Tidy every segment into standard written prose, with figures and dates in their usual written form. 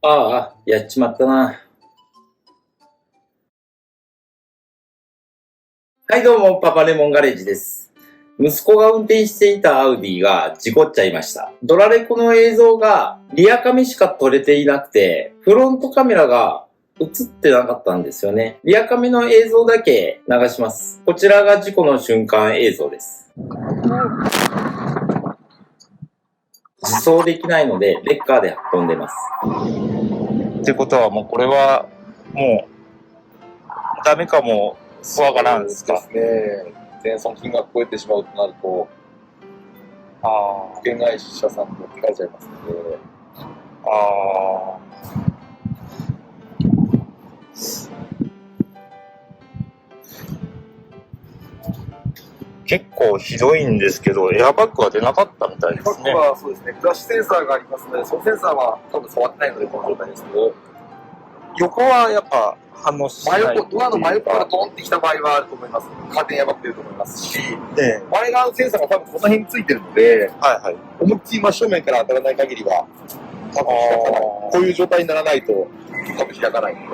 ああ、やっちまったな。はいどうも、パパレモンガレージです。息子が運転していたアウディが事故っちゃいました。ドラレコの映像がリアカメしか撮れていなくて、フロントカメラが映ってなかったんですよね。リアカメの映像だけ流します。こちらが事故の瞬間映像です。自走できないので、レッカーで運んでます。ってことはもうこれはもうダメかもわからんですか。そうですね。全損金額超えてしまうとなると、保険会社さんも手がれちゃいますので。結構ひどいんですけど、エアバッグは出なかったみたいですね。バッグはそうですね、フラッシュセンサーがありますので、そのセンサーは多分触ってないので、この状態ですけど、横はやっぱ反応しない。ドアの真横からドーンってきた場合はあると思います。カーテンエアバッグ出ると思いますし、で、前側のセンサーが多分この辺についてるので、はいはい。思いっきり真正面から当たらない限りは、多分開かない。こういう状態にならないと、多分開かないので。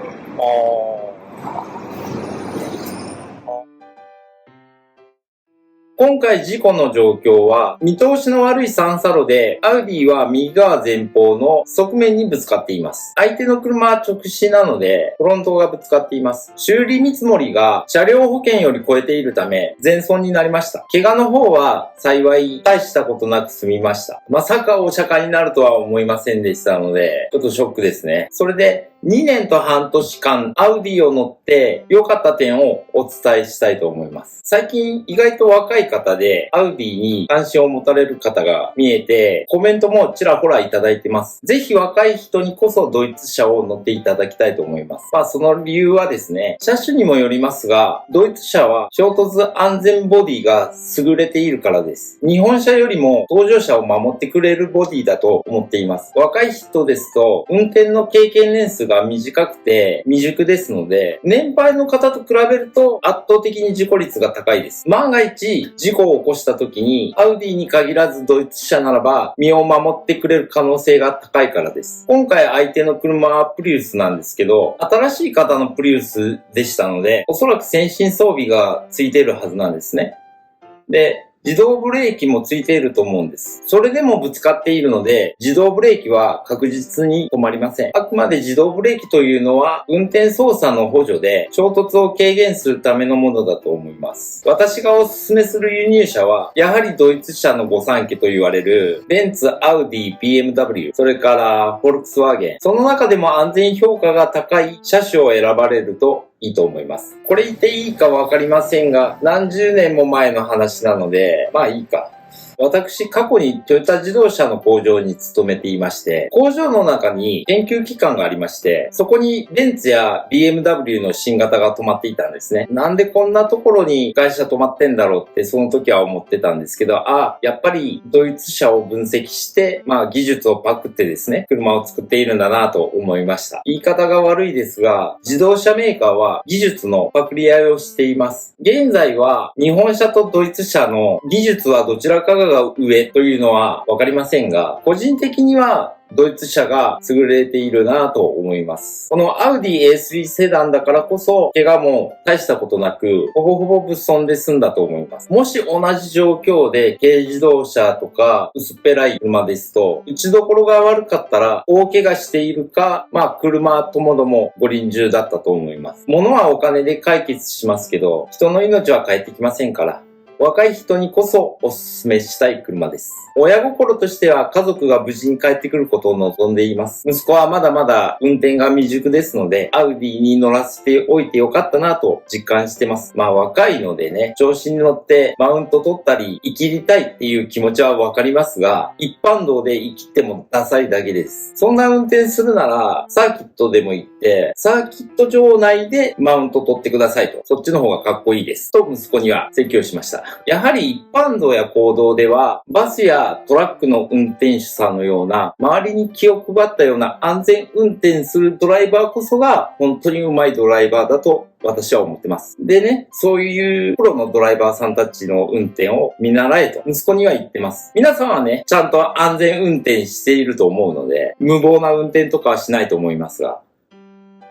今回事故の状況は、見通しの悪い3差路で、アウディは右側前方の側面にぶつかっています。相手の車は直進なので、フロントがぶつかっています。修理見積もりが車両保険より超えているため、全損になりました。怪我の方は幸い大したことなく済みました。まさかお釈迦になるとは思いませんでしたので、ちょっとショックですね。それで、2年と半年間アウディを乗って良かった点をお伝えしたいと思います。最近意外と若い方でアウディに関心を持たれる方が見えてコメントもちらほらいただいてます。ぜひ若い人にこそドイツ車を乗っていただきたいと思います。その理由はですね、車種にもよりますが、ドイツ車は衝突安全ボディが優れているからです。日本車よりも搭乗者を守ってくれるボディだと思っています。若い人ですと運転の経験年数が短くて未熟ですので、年配の方と比べると圧倒的に事故率が高いです。万が一事故を起こした時に、アウディに限らずドイツ車ならば身を守ってくれる可能性が高いからです。今回相手の車はプリウスなんですけど、新しい方のプリウスでしたので、おそらく先進装備がついているはずなんですね。で、自動ブレーキもついていると思うんです。それでもぶつかっているので、自動ブレーキは確実に止まりません。あくまで自動ブレーキというのは、運転操作の補助で、衝突を軽減するためのものだと思います。私がおすすめする輸入車は、やはりドイツ車の御三家と言われる、ベンツ、アウディ、BMW、それからフォルクスワーゲン。その中でも安全評価が高い車種を選ばれるといいと思います。これ言っていいかわかりませんが、何十年も前の話なので、いいか。私、過去にトヨタ自動車の工場に勤めていまして、工場の中に研究機関がありまして、そこにベンツや BMW の新型が止まっていたんですね。なんでこんなところに会社止まってんだろうってその時は思ってたんですけど、やっぱりドイツ車を分析して、技術をパクってですね、車を作っているんだなと思いました。言い方が悪いですが、自動車メーカーは技術のパクリ合いをしています。現在は日本車とドイツ車の技術はどちらかが上というのはわかりませんが、個人的にはドイツ車が優れているなと思います。このアウディ A3 セダンだからこそ、怪我も大したことなく、ほぼほぼ物損で済んだと思います。もし同じ状況で軽自動車とか薄っぺらい車ですと、打ちどころが悪かったら大怪我しているか、車ともどもご臨終だったと思います。物はお金で解決しますけど、人の命は返ってきませんから。若い人にこそおすすめしたい車です。親心としては家族が無事に帰ってくることを望んでいます。息子はまだまだ運転が未熟ですので、アウディに乗らせておいてよかったなと実感してます。若いのでね、調子に乗ってマウント取ったり、生きりたいっていう気持ちはわかりますが、一般道で生きてもダサいだけです。そんな運転するなら、サーキットでも行って、サーキット場内でマウント取ってくださいと。そっちの方がかっこいいです。と息子には説教しました。やはり一般道や公道では、バスやトラックの運転手さんのような、周りに気を配ったような安全運転するドライバーこそが、本当に上手いドライバーだと私は思ってます。でね、そういうプロのドライバーさんたちの運転を見習えと息子には言ってます。皆さんはね、ちゃんと安全運転していると思うので、無謀な運転とかはしないと思いますが。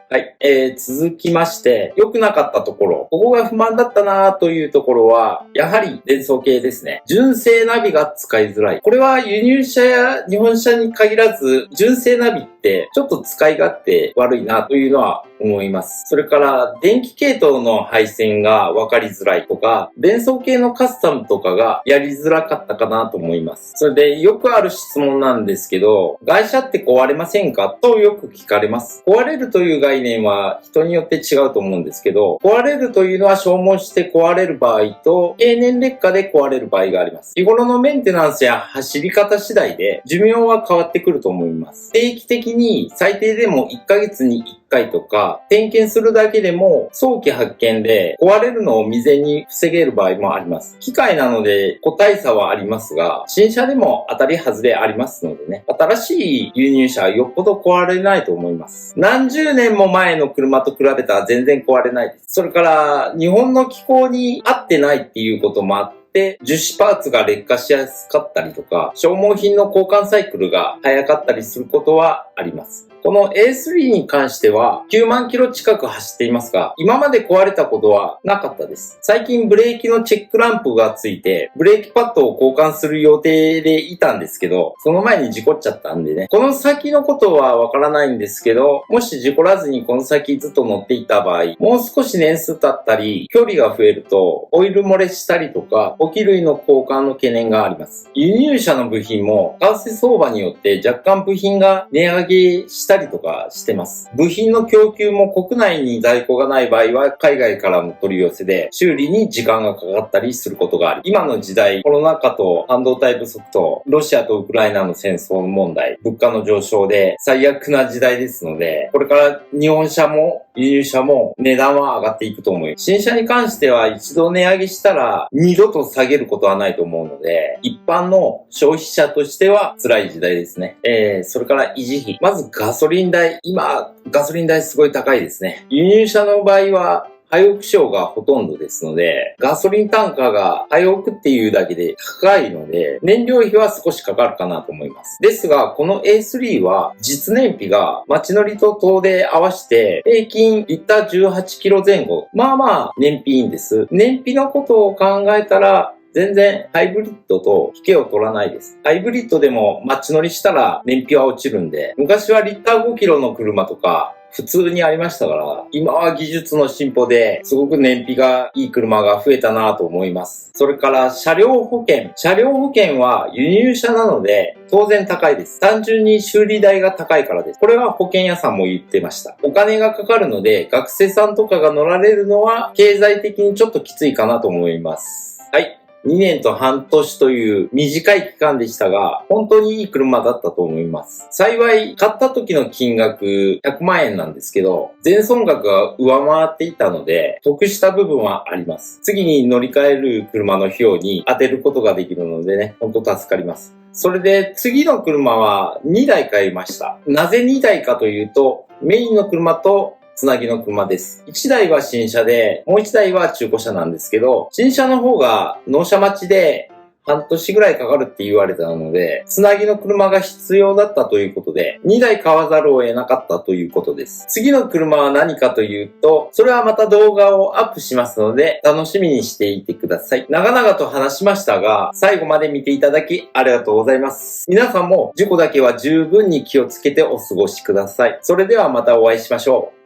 はい。続きまして、良くなかったところ。ここが不満だったなというところは、やはり伝送系ですね。純正ナビが使いづらい。これは輸入車や日本車に限らず、純正ナビってちょっと使い勝手悪いなというのは思います。それから、電気系統の配線が分かりづらいとか、伝送系のカスタムとかがやりづらかったかなと思います。それで、よくある質問なんですけど、外車って壊れませんかとよく聞かれます。壊れるという概念は人によって違うと思うんですけど、壊れるというのは消耗して壊れる場合と、経年劣化で壊れる場合があります。日頃のメンテナンスや走り方次第で寿命は変わってくると思います。定期的に最低でも1ヶ月に1回とか、点検するだけでも早期発見で壊れるのを未然に防げる場合もあります。機械なので個体差はありますが、新車でも当たり外れありますのでね、新しい輸入車はよっぽど壊れないと思います。何十年も前の車と比べたら全然壊れないです。それから日本の気候に合ってないっていうこともあって、樹脂パーツが劣化しやすかったりとか、消耗品の交換サイクルが早かったりすることはあります。この A3 に関しては9万キロ近く走っていますが、今まで壊れたことはなかったです。最近ブレーキのチェックランプがついて、ブレーキパッドを交換する予定でいたんですけど、その前に事故っちゃったんでね。この先のことはわからないんですけど、もし事故らずにこの先ずっと乗っていた場合、もう少し年数経ったり、距離が増えると、オイル漏れしたりとか、補給類の交換の懸念があります。輸入車の部品も、為替相場によって若干部品が値上げしたりとかしてます。部品の供給も国内に在庫がない場合は海外からの取り寄せで修理に時間がかかったりすることがある。今の時代、コロナ禍と半導体不足とロシアとウクライナの戦争の問題、物価の上昇で最悪な時代ですので、これから日本車も輸入車も値段は上がっていくと思います。新車に関しては一度値上げしたら二度と下げることはないと思うので、一般の消費者としては辛い時代ですね。それから維持費。まずガソリン代。今、ガソリン代すごい高いですね。輸入車の場合は、廃屋賞がほとんどですので、ガソリン単価が廃屋っていうだけで高いので、燃料費は少しかかるかなと思います。ですが、この A3 は実燃費が街乗りと遠出合わせて平均リッター18キロ前後。まあまあ燃費いいんです。燃費のことを考えたら、全然ハイブリッドと引けを取らないです。ハイブリッドでも街乗りしたら燃費は落ちるんで、昔はリッター5キロの車とか普通にありましたから、今は技術の進歩ですごく燃費がいい車が増えたなと思います。それから車両保険。車両保険は輸入車なので当然高いです。単純に修理代が高いからです。これは保険屋さんも言ってました。お金がかかるので学生さんとかが乗られるのは経済的にちょっときついかなと思います。はい。2年と半年という短い期間でしたが、本当にいい車だったと思います。幸い、買った時の金額100万円なんですけど、全損額が上回っていたので、得した部分はあります。次に乗り換える車の費用に当てることができるのでね、本当助かります。それで次の車は2台買いました。なぜ2台かというと、メインの車とつなぎの車です。1台は新車で、もう1台は中古車なんですけど、新車の方が納車待ちで半年ぐらいかかるって言われたので、つなぎの車が必要だったということで、2台買わざるを得なかったということです。次の車は何かというと、それはまた動画をアップしますので、楽しみにしていてください。長々と話しましたが、最後まで見ていただきありがとうございます。皆さんも事故だけは十分に気をつけてお過ごしください。それではまたお会いしましょう。